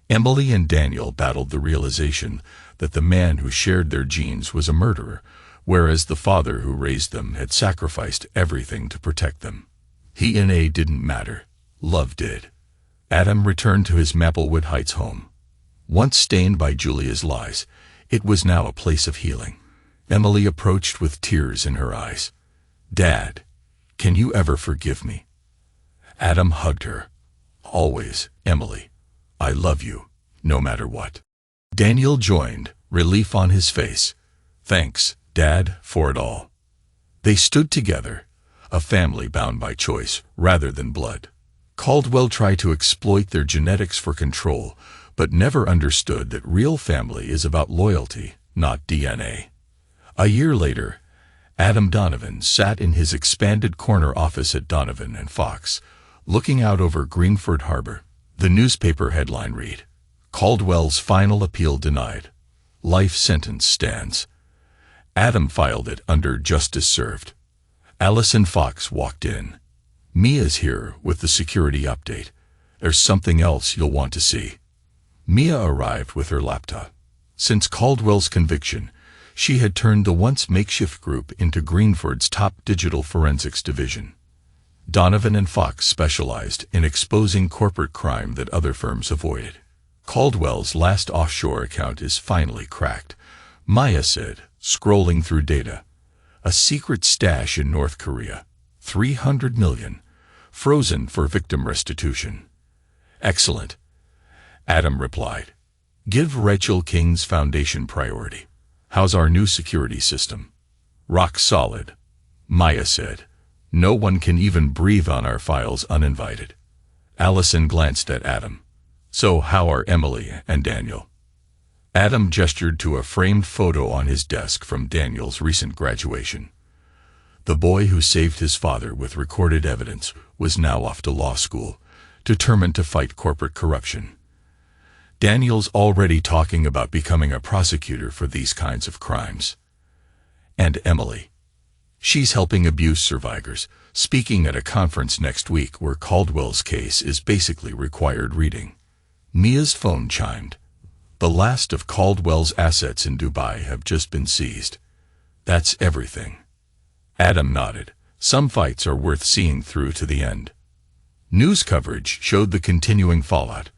Emily and Daniel battled the realization that the man who shared their genes was a murderer, whereas the father who raised them had sacrificed everything to protect them. DNA didn't matter. Love did. Adam returned to his Maplewood Heights home. Once stained by Julia's lies, it was now a place of healing. Emily approached with tears in her eyes. Dad, can you ever forgive me? Adam hugged her. Always, Emily. I love you, no matter what. Daniel joined, relief on his face. Thanks, Dad, for it all. They stood together, a family bound by choice rather than blood. Caldwell tried to exploit their genetics for control, but never understood that real family is about loyalty, not DNA. A year later, Adam Donovan sat in his expanded corner office at Donovan and Fox, looking out over Greenford Harbor. The newspaper headline read, Caldwell's final appeal denied. Life sentence stands. Adam filed it under justice served. Allison Fox walked in. Mia's here with the security update. There's something else you'll want to see. Mia arrived with her laptop. Since Caldwell's conviction, she had turned the once makeshift group into Greenford's top digital forensics division. Donovan and Fox specialized in exposing corporate crime that other firms avoided. Caldwell's last offshore account is finally cracked, Maya said, scrolling through data. A secret stash in North Korea, $300 million, frozen for victim restitution. Excellent, Adam replied. Give Rachel King's foundation priority. How's our new security system? Rock solid, Maya said. No one can even breathe on our files uninvited. Allison glanced at Adam. So how are Emily and Daniel? Adam gestured to a framed photo on his desk from Daniel's recent graduation. The boy who saved his father with recorded evidence was now off to law school, determined to fight corporate corruption. Daniel's already talking about becoming a prosecutor for these kinds of crimes. And Emily. She's helping abuse survivors, speaking at a conference next week where Caldwell's case is basically required reading. Mia's phone chimed. The last of Caldwell's assets in Dubai have just been seized. That's everything. Adam nodded. Some fights are worth seeing through to the end. News coverage showed the continuing fallout.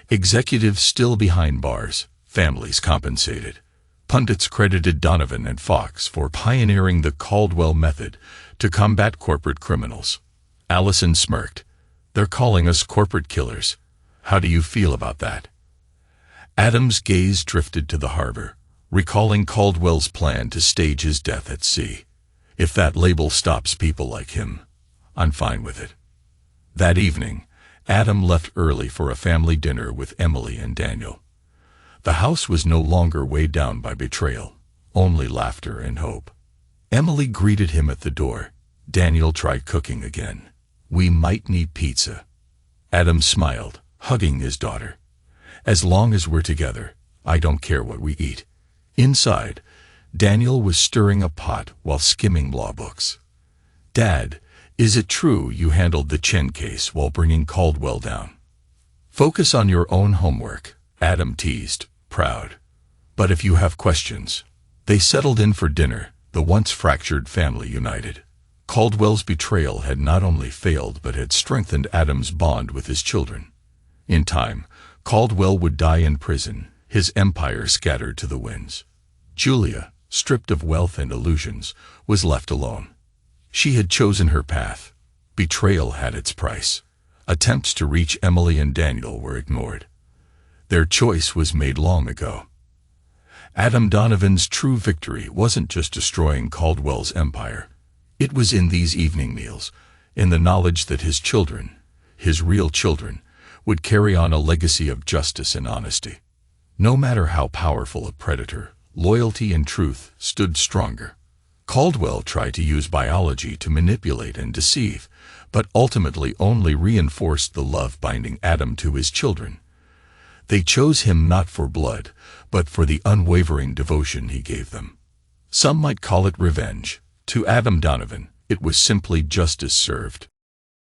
Executives still behind bars, families compensated. Pundits credited Donovan and Fox for pioneering the Caldwell method to combat corporate criminals. Allison smirked. They're calling us corporate killers. How do you feel about that? Adam's gaze drifted to the harbor, recalling Caldwell's plan to stage his death at sea. If that label stops people like him, I'm fine with it. That evening, Adam left early for a family dinner with Emily and Daniel. The house was no longer weighed down by betrayal, only laughter and hope. Emily greeted him at the door. Daniel tried cooking again. We might need pizza. Adam smiled, hugging his daughter. As long as we're together, I don't care what we eat. Inside, Daniel was stirring a pot while skimming law books. Dad, is it true you handled the Chen case while bringing Caldwell down? Focus on your own homework, Adam teased, proud. But if you have questions. They settled in for dinner, the once fractured family united. Caldwell's betrayal had not only failed but had strengthened Adam's bond with his children. In time, Caldwell would die in prison, his empire scattered to the winds. Julia, stripped of wealth and illusions, was left alone. She had chosen her path. Betrayal had its price. Attempts to reach Emily and Daniel were ignored. Their choice was made long ago. Adam Donovan's true victory wasn't just destroying Caldwell's empire. It was in these evening meals, in the knowledge that his children, his real children, would carry on a legacy of justice and honesty. No matter how powerful a predator, loyalty and truth stood stronger. Caldwell tried to use biology to manipulate and deceive, but ultimately only reinforced the love binding Adam to his children. They chose him not for blood, but for the unwavering devotion he gave them. Some might call it revenge. To Adam Donovan, it was simply justice served.